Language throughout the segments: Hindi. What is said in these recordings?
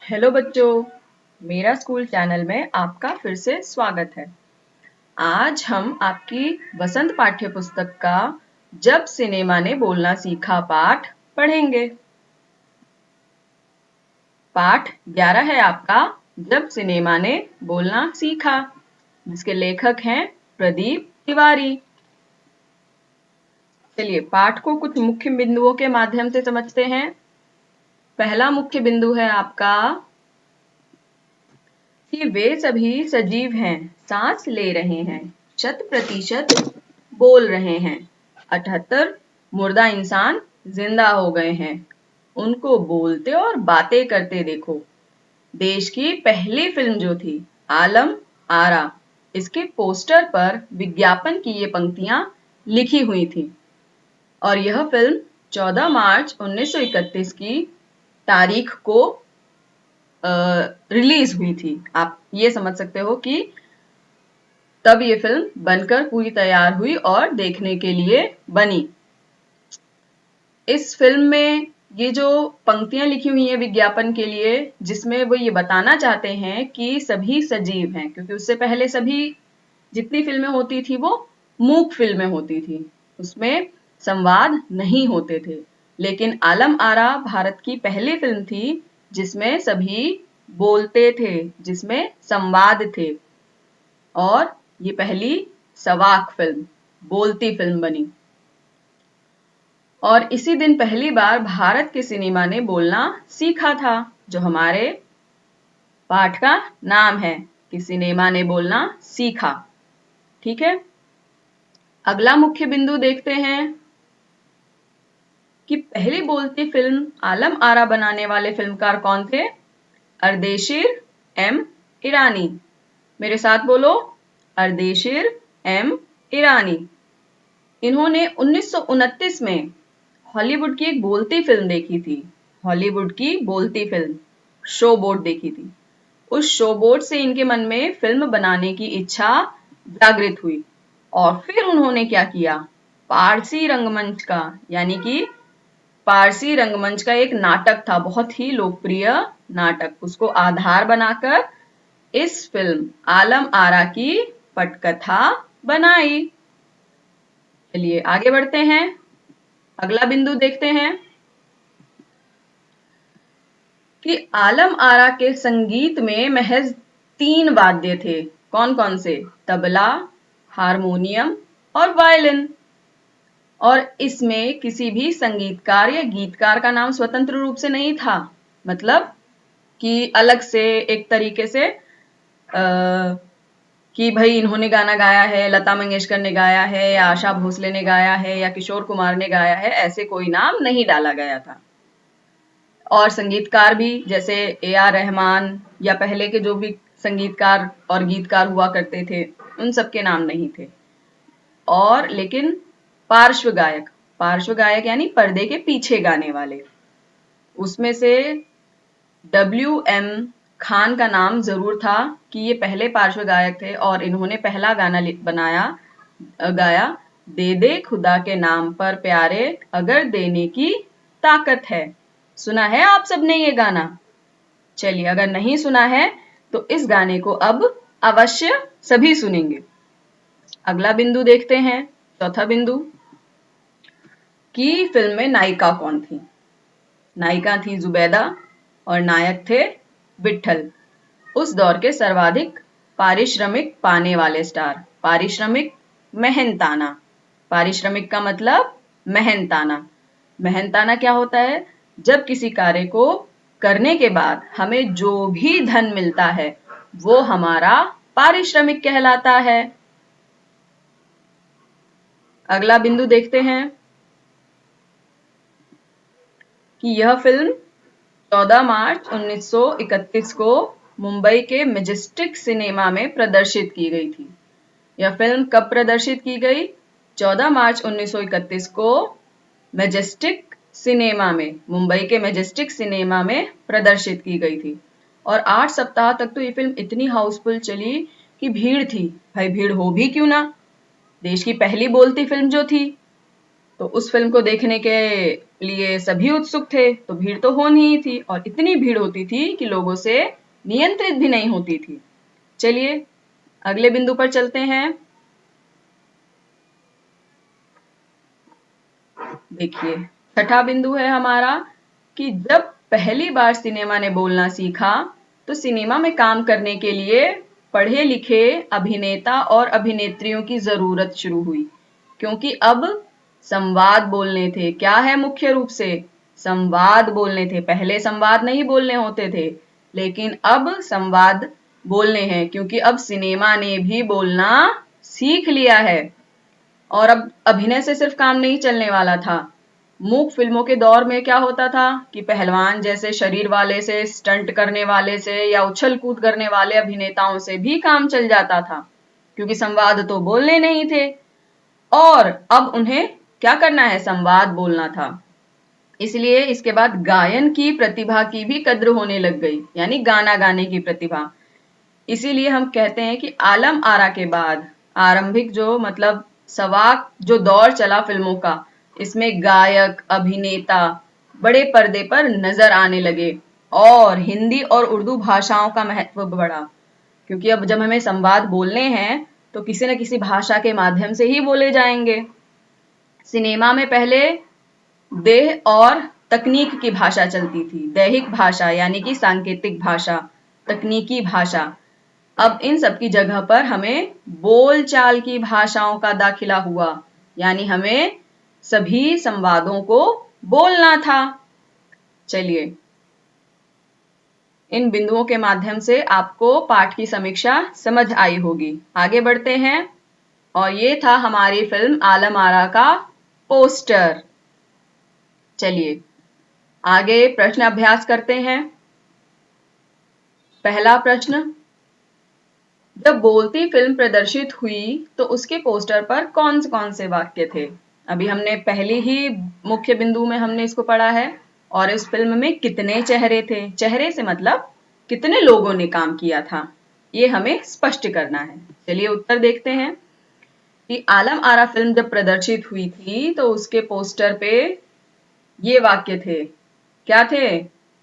हेलो बच्चों, मेरा स्कूल चैनल में आपका फिर से स्वागत है। आज हम आपकी वसंत पाठ्य पुस्तक का जब सिनेमा ने बोलना सीखा पाठ पढ़ेंगे। पाठ 11 है आपका जब सिनेमा ने बोलना सीखा, जिसके लेखक हैं प्रदीप तिवारी। चलिए पाठ को कुछ मुख्य बिंदुओं के माध्यम से समझते हैं। पहला मुख्य बिंदु है आपका कि वे सभी सजीव हैं, सांस ले रहे हैं, 100% बोल रहे हैं। 78 मुर्दा इंसान जिंदा हो गए हैं, उनको बोलते और बातें करते देखो। देश की पहली फिल्म जो थी आलम आरा, इसके पोस्टर पर विज्ञापन की ये पंक्तियां लिखी हुई थी और यह फिल्म 14 मार्च 1931 की तारीख को रिलीज हुई थी। आप ये समझ सकते हो कि तब ये फिल्म बनकर पूरी तैयार हुई और देखने के लिए बनी। इस फिल्म में ये जो पंक्तियां लिखी हुई हैं विज्ञापन के लिए, जिसमें वो ये बताना चाहते हैं कि सभी सजीव हैं, क्योंकि उससे पहले सभी जितनी फिल्में होती थी वो मूक फिल्में होती थी, उसमें संवाद नहीं होते थे। लेकिन आलम आरा भारत की पहली फिल्म थी जिसमें सभी बोलते थे, जिसमें संवाद थे, और ये पहली सवाक फिल्म, बोलती फिल्म बनी। और इसी दिन पहली बार भारत के सिनेमा ने बोलना सीखा था, जो हमारे पाठ का नाम है कि सिनेमा ने बोलना सीखा। ठीक है, अगला मुख्य बिंदु देखते हैं कि पहली बोलती फिल्म आलम आरा बनाने वाले फिल्मकार कौन थे? अर्देशीर एम ईरानी। मेरे साथ बोलो, अर्देशीर एम ईरानी। इन्होंने 1929 में हॉलीवुड की एक बोलती फिल्म देखी थी, हॉलीवुड की बोलती फिल्म शो बोट देखी थी। उस शो बोट से इनके मन में फिल्म बनाने की इच्छा जागृत हुई और फिर उन्होंने क्या किया, पारसी रंगमंच का, यानी कि पारसी रंगमंच का एक नाटक था, बहुत ही लोकप्रिय नाटक, उसको आधार बनाकर इस फिल्म आलम आरा की पटकथा बनाई। चलिए आगे बढ़ते हैं, अगला बिंदु देखते हैं कि आलम आरा के संगीत में महज 3 वाद्य थे। कौन कौन से? तबला, हारमोनियम और वायलिन। और इसमें किसी भी संगीतकार या गीतकार का नाम स्वतंत्र रूप से नहीं था, मतलब कि अलग से एक तरीके से कि भाई इन्होंने गाना गाया है, लता मंगेशकर ने गाया है या आशा भोसले ने गाया है या किशोर कुमार ने गाया है, ऐसे कोई नाम नहीं डाला गया था। और संगीतकार भी जैसे ए आर रहमान या पहले के जो भी संगीतकार और गीतकार हुआ करते थे, उन सबके नाम नहीं थे। और लेकिन पार्श्व गायक यानी पर्दे के पीछे गाने वाले, उसमें से WM खान का नाम जरूर था कि ये पहले पार्श्व गायक थे और इन्होंने पहला गाना गाया, दे दे खुदा के नाम पर प्यारे अगर देने की ताकत है। सुना है आप सबने ये गाना? चलिए अगर नहीं सुना है तो इस गाने को अब अवश्य सभी सुनेंगे। अगला बिंदु देखते हैं, चौथा बिंदु, कि फिल्म में नायिका कौन थी? नायिका थी जुबैदा और नायक थे विट्ठल, उस दौर के सर्वाधिक पारिश्रमिक पाने वाले स्टार। पारिश्रमिक, मेहनताना। पारिश्रमिक का मतलब मेहनताना। मेहनताना क्या होता है? जब किसी कार्य को करने के बाद हमें जो भी धन मिलता है वो हमारा पारिश्रमिक कहलाता है। अगला बिंदु देखते हैं कि यह फिल्म 14 मार्च 1931 को मुंबई के मैजेस्टिक सिनेमा में प्रदर्शित की गई थी। यह फिल्म कब प्रदर्शित की गई? 14 मार्च 1931 को मैजेस्टिक सिनेमा में, मुंबई के मैजेस्टिक सिनेमा में प्रदर्शित की गई थी। और 8 सप्ताह तक तो ये फिल्म इतनी हाउसफुल चली कि भीड़ थी। भाई भीड़ हो भी क्यों ना, देश की पहली बोलती फिल्म जो थी। तो उस फिल्म को देखने के लिए सभी उत्सुक थे, तो भीड़ तो होनी ही थी और इतनी भीड़ होती थी कि लोगों से नियंत्रित भी नहीं होती थी। चलिए अगले बिंदु पर चलते हैं। देखिए छठा बिंदु है हमारा कि जब पहली बार सिनेमा ने बोलना सीखा तो सिनेमा में काम करने के लिए पढ़े लिखे अभिनेता और अभिनेत्रियों की जरूरत शुरू हुई, क्योंकि अब संवाद बोलने थे। क्या है मुख्य रूप से? संवाद बोलने थे। पहले संवाद नहीं बोलने होते थे, लेकिन अब संवाद बोलने हैं, क्योंकि अब सिनेमा ने भी बोलना सीख लिया है। और अब अभिनय से सिर्फ काम नहीं चलने वाला था। मूक फिल्मों के दौर में क्या होता था कि पहलवान जैसे शरीर वाले से, स्टंट करने वाले से या उछल कूद करने वाले अभिनेताओं से भी काम चल जाता था, क्योंकि संवाद तो बोलने नहीं थे और अब उन्हें क्या करना है? संवाद बोलना था। इसलिए इसके बाद गायन की प्रतिभा की भी कद्र होने लग गई, यानी गाना गाने की प्रतिभा। इसीलिए हम कहते हैं कि आलम आरा के बाद आरंभिक जो मतलब सवाक जो दौर चला फिल्मों का, इसमें गायक अभिनेता बड़े पर्दे पर नजर आने लगे और हिंदी और उर्दू भाषाओं का महत्व बढ़ा, क्योंकि अब जब हमें संवाद बोलने हैं तो किसी न किसी भाषा के माध्यम से ही बोले जाएंगे। सिनेमा में पहले देह और तकनीक की भाषा चलती थी, दैहिक भाषा यानी कि सांकेतिक भाषा, तकनीकी भाषा। अब इन सब की जगह पर हमें बोलचाल की भाषाओं का दाखिला हुआ, यानी हमें सभी संवादों को बोलना था। चलिए इन बिंदुओं के माध्यम से आपको पाठ की समीक्षा समझ आई होगी। आगे बढ़ते हैं। और ये था हमारी फिल्म आलम आरा का पोस्टर। चलिए आगे प्रश्न अभ्यास करते हैं। पहला प्रश्न, जब बोलती फिल्म प्रदर्शित हुई तो उसके पोस्टर पर कौन से वाक्य थे? अभी हमने पहली ही मुख्य बिंदु में हमने इसको पढ़ा है। और इस फिल्म में कितने चेहरे थे? चेहरे से मतलब कितने लोगों ने काम किया था, ये हमें स्पष्ट करना है। चलिए उत्तर देखते हैं कि आलम आरा फिल्म जब प्रदर्शित हुई थी तो उसके पोस्टर पे ये वाक्य थे। क्या थे?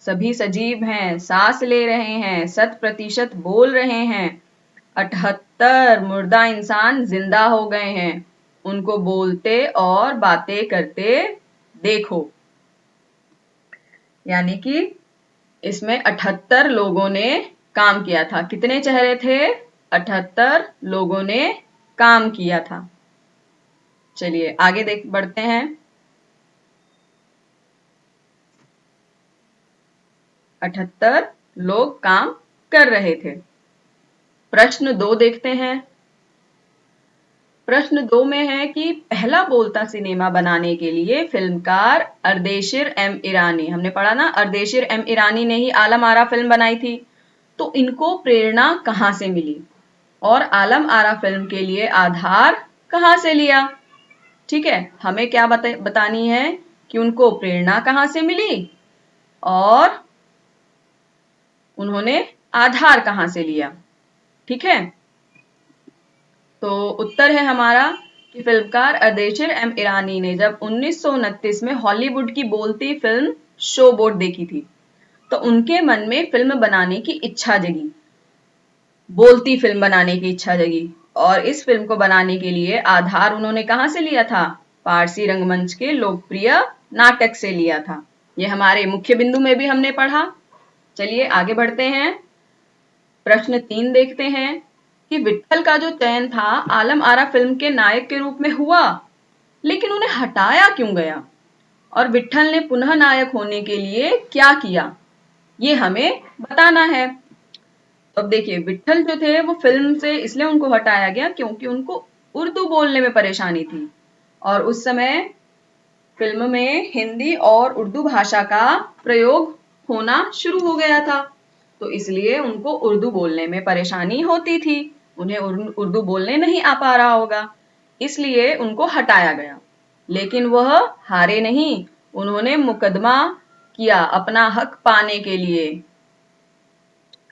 सभी सजीव हैं, सांस ले रहे हैं, 100% बोल रहे हैं, 78 मुर्दा इंसान जिंदा हो गए हैं, उनको बोलते और बातें करते देखो। यानी कि इसमें 78 लोगों ने काम किया था। कितने चेहरे थे? 78 लोगों ने काम किया था। चलिए आगे बढ़ते हैं। 78 लोग काम कर रहे थे। प्रश्न 2 देखते हैं। प्रश्न 2 में है कि पहला बोलता सिनेमा बनाने के लिए फिल्मकार अर्देशिर एम ईरानी, हमने पढ़ा ना, अर्देशिर एम ईरानी ने ही आलम आरा फिल्म बनाई थी, तो इनको प्रेरणा कहां से मिली और आलम आरा फिल्म के लिए आधार कहां से लिया? ठीक है, हमें क्या बतानी है कि उनको प्रेरणा कहां से मिली और उन्होंने आधार कहां से लिया। ठीक है, तो उत्तर है हमारा कि फिल्मकार अर्देशिर एम ईरानी ने जब 1929 में हॉलीवुड की बोलती फिल्म शो बोट देखी थी तो उनके मन में फिल्म बनाने की इच्छा जगी, बोलती फिल्म बनाने की इच्छा जगी। और इस फिल्म को बनाने के लिए आधार उन्होंने कहां से लिया था? पारसी रंगमंच के लोकप्रिय नाटक से लिया था। ये हमारे मुख्य बिंदु में भी हमने पढ़ा। चलिए आगे बढ़ते हैं। प्रश्न 3 देखते हैं कि विट्ठल का जो चयन था आलम आरा फिल्म के नायक के रूप में हुआ, लेकिन उन्हें हटाया क्यों गया और विट्ठल ने पुनः नायक होने के लिए क्या किया, ये हमें बताना है। अब देखिए विट्ठल जो थे वो फिल्म से इसलिए उनको हटाया गया क्योंकि उनको उर्दू बोलने में परेशानी थी और उस समय फिल्म में हिंदी और उर्दू भाषा का प्रयोग होना शुरू हो गया था, तो इसलिए उनको उर्दू बोलने में परेशानी होती थी, उन्हें उर्दू बोलने नहीं आ पा रहा होगा, इसलिए उनको हटाया गया। लेकिन वह हारे नहीं, उन्होंने मुकदमा किया, अपना हक पाने के लिए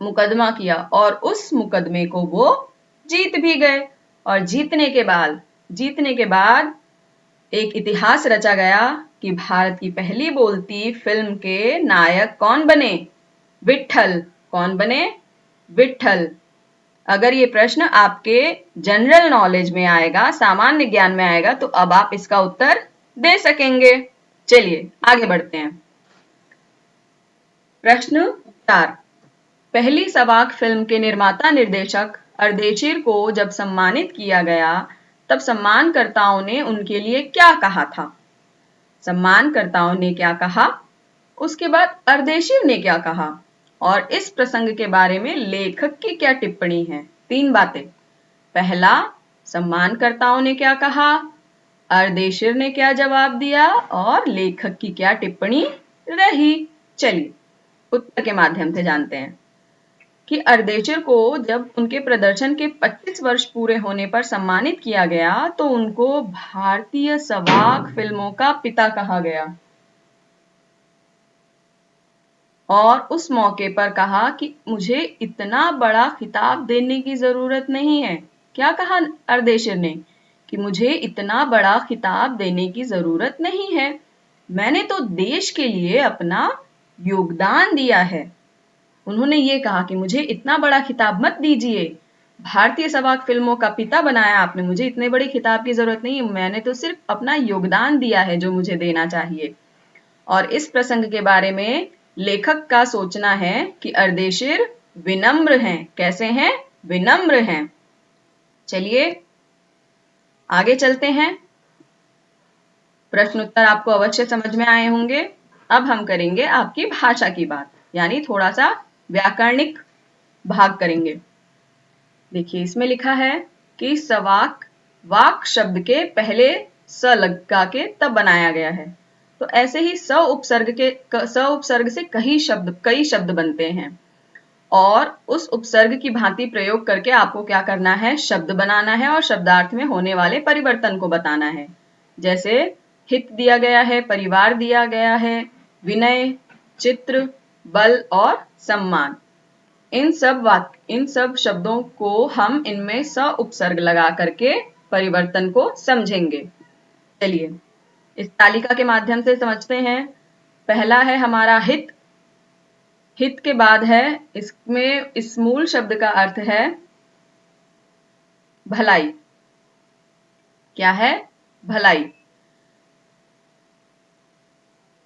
मुकदमा किया और उस मुकदमे को वो जीत भी गए। और जीतने के बाद एक इतिहास रचा गया कि भारत की पहली बोलती फिल्म के नायक कौन बने? विट्ठल। कौन बने? विट्ठल। अगर ये प्रश्न आपके जनरल नॉलेज में आएगा, सामान्य ज्ञान में आएगा, तो अब आप इसका उत्तर दे सकेंगे। चलिए आगे बढ़ते हैं। प्रश्न 4। पहली सवाक फिल्म के निर्माता निर्देशक अर्देशीर को जब सम्मानित किया गया, तब सम्मानकर्ताओं ने उनके लिए क्या कहा था? सम्मानकर्ताओं ने क्या कहा, उसके बाद अर्देशीर ने क्या कहा, और इस प्रसंग के बारे में लेखक की क्या टिप्पणी है? 3 बातें। पहला, सम्मानकर्ताओं ने क्या कहा, अर्देशीर ने क्या जवाब दिया, और लेखक की क्या टिप्पणी रही। चलिए उत्तर के माध्यम से जानते हैं कि अर्देशीर को जब उनके प्रदर्शन के 25 वर्ष पूरे होने पर सम्मानित किया गया, तो उनको भारतीय सवाक फिल्मों का पिता कहा गया, और उस मौके पर कहा कि मुझे इतना बड़ा खिताब देने की जरूरत नहीं है। क्या कहा अर्देशीर ने? कि मुझे इतना बड़ा खिताब देने की जरूरत नहीं है, मैंने तो देश के लिए अपना योगदान दिया है। उन्होंने ये कहा कि मुझे इतना बड़ा खिताब मत दीजिए, भारतीय सवाक फिल्मों का पिता बनाया आपने, मुझे इतने बड़े खिताब की जरूरत नहीं है, मैंने तो सिर्फ अपना योगदान दिया है जो मुझे देना चाहिए। और इस प्रसंग के बारे में लेखक का सोचना है कि अर्देशीर विनम्र हैं। कैसे हैं? विनम्र हैं। चलिए आगे चलते हैं। प्रश्न उत्तर आपको अवश्य समझ में आए होंगे। अब हम करेंगे आपकी भाषा की बात, यानी थोड़ा सा व्याकरणिक भाग करेंगे। देखिए इसमें लिखा है कि सवाक वाक शब्द के पहले स लगा के तब बनाया गया है। तो ऐसे ही स उपसर्ग से कई शब्द बनते हैं, और उस उपसर्ग की भांति प्रयोग करके आपको क्या करना है? शब्द बनाना है और शब्दार्थ में होने वाले परिवर्तन को बताना है। जैसे हित दिया गया है, परिवार दिया गया है, विनय, चित्र, बल और सम्मान। इन सब शब्दों को हम इनमें स उपसर्ग लगा करके परिवर्तन को समझेंगे। चलिए इस तालिका के माध्यम से समझते हैं। पहला है हमारा हित। हित के बाद है, इसमें इस मूल शब्द का अर्थ है भलाई। क्या है? भलाई।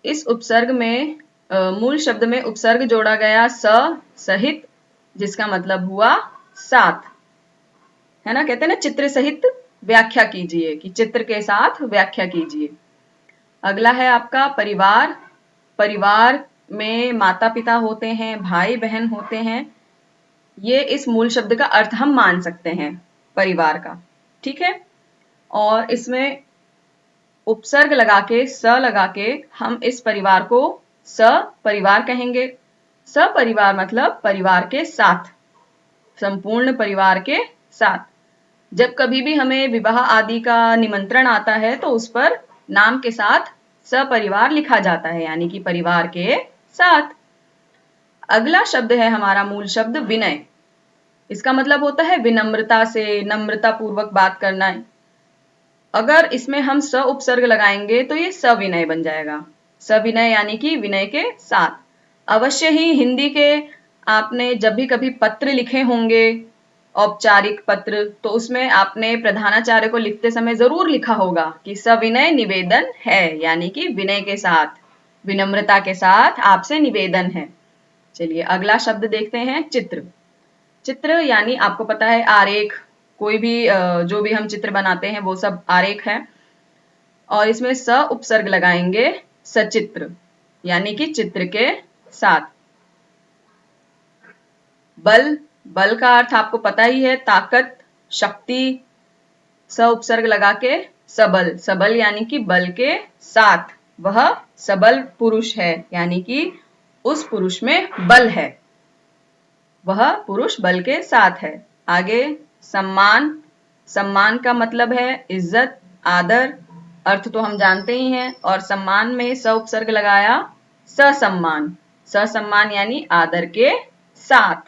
इस उपसर्ग में मूल शब्द में उपसर्ग जोड़ा गया सहित, जिसका मतलब हुआ साथ, है ना? कहते हैं ना चित्र सहित व्याख्या कीजिए, कि चित्र के साथ व्याख्या कीजिए। अगला है आपका परिवार। परिवार में माता पिता होते हैं, भाई बहन होते हैं। ये इस मूल शब्द का अर्थ हम मान सकते हैं परिवार का, ठीक है। और इसमें उपसर्ग लगा के स लगा के हम इस परिवार को सपरिवार कहेंगे। सपरिवार मतलब परिवार के साथ, संपूर्ण परिवार के साथ। जब कभी भी हमें विवाह आदि का निमंत्रण आता है तो उस पर नाम के साथ सपरिवार लिखा जाता है, यानी कि परिवार के साथ। अगला शब्द है हमारा मूल शब्द विनय। इसका मतलब होता है विनम्रता से, नम्रता पूर्वक बात करना। अगर इसमें हम स उपसर्ग लगाएंगे तो ये सविनय बन जाएगा। सविनय यानी कि विनय के साथ। अवश्य ही हिंदी के आपने जब भी कभी पत्र लिखे होंगे, औपचारिक पत्र, तो उसमें आपने प्रधानाचार्य को लिखते समय जरूर लिखा होगा कि सविनय निवेदन है, यानी कि विनय के साथ, विनम्रता के साथ आपसे निवेदन है। चलिए अगला शब्द देखते हैं चित्र। चित्र यानी आपको पता है आरेख, कोई भी जो भी हम चित्र बनाते हैं वो सब आरेख है। और इसमें स उपसर्ग लगाएंगे सचित्र, यानी कि चित्र के साथ। बल, बल का अर्थ आपको पता ही है ताकत, शक्ति। स उपसर्ग लगा के सबल, सबल यानी कि बल के साथ, वह सबल पुरुष है, यानी कि उस पुरुष में बल है, वह पुरुष बल के साथ है। आगे सम्मान। सम्मान का मतलब है इज्जत, आदर। अर्थ तो हम जानते ही हैं। और सम्मान में स उपसर्ग लगाया ससम्मान। ससम्मान यानी आदर के साथ।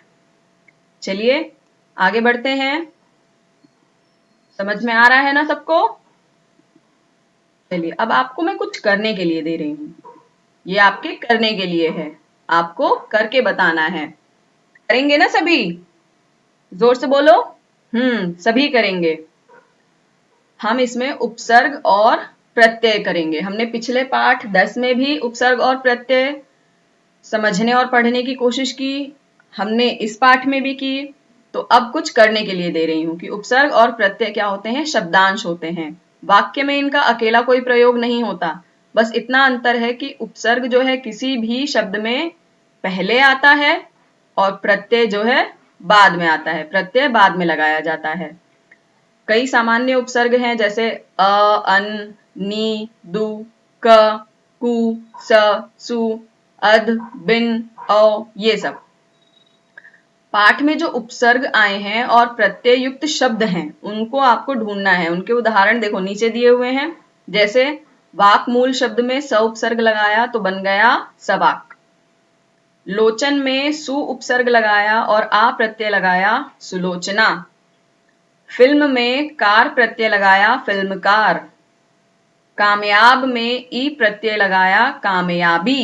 चलिए आगे बढ़ते हैं। समझ में आ रहा है ना सबको? चलिए अब आपको मैं कुछ करने के लिए दे रही हूँ, ये आपके करने के लिए है, आपको करके बताना है। करेंगे ना सभी? जोर से बोलो। सभी करेंगे। हम इसमें उपसर्ग और प्रत्यय करेंगे। हमने पिछले पाठ 10 में भी उपसर्ग और प्रत्यय समझने और पढ़ने की कोशिश की, हमने इस पाठ में भी की। तो अब कुछ करने के लिए दे रही हूं कि उपसर्ग और प्रत्यय क्या होते हैं? शब्दांश होते हैं। वाक्य में इनका अकेला कोई प्रयोग नहीं होता, बस इतना अंतर है कि उपसर्ग जो है किसी भी शब्द में पहले आता है और प्रत्यय जो है बाद में आता है। प्रत्यय बाद में लगाया जाता है। कई सामान्य उपसर्ग हैं जैसे अ, अन, नी, दु, क, कु, स, सु, अध, बिन, औ, ये सब। पाठ में जो उपसर्ग आए हैं और प्रत्यय युक्त शब्द हैं उनको आपको ढूंढना है। उनके उदाहरण देखो नीचे दिए हुए हैं। जैसे वाक मूल शब्द में स उपसर्ग लगाया तो बन गया सवाक। लोचन में सु उपसर्ग लगाया और आ प्रत्यय लगाया सुलोचना। फिल्म में कार प्रत्यय लगाया फिल्मकार। कामयाब में ई प्रत्यय लगाया कामयाबी।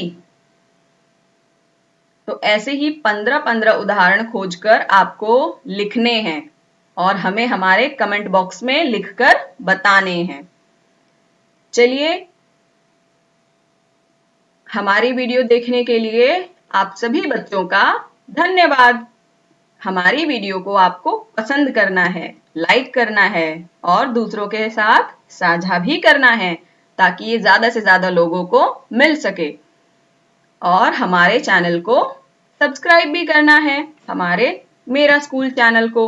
तो ऐसे ही 15-15 उदाहरण खोजकर आपको लिखने हैं और हमें हमारे कमेंट बॉक्स में लिखकर बताने हैं। चलिए, हमारी वीडियो देखने के लिए आप सभी बच्चों का धन्यवाद। हमारी वीडियो को आपको पसंद करना है, लाइक करना है और दूसरों के साथ साझा भी करना है ताकि ये ज्यादा से ज्यादा लोगों को मिल सके। और हमारे चैनल को सब्सक्राइब भी करना है, हमारे मेरा स्कूल चैनल को।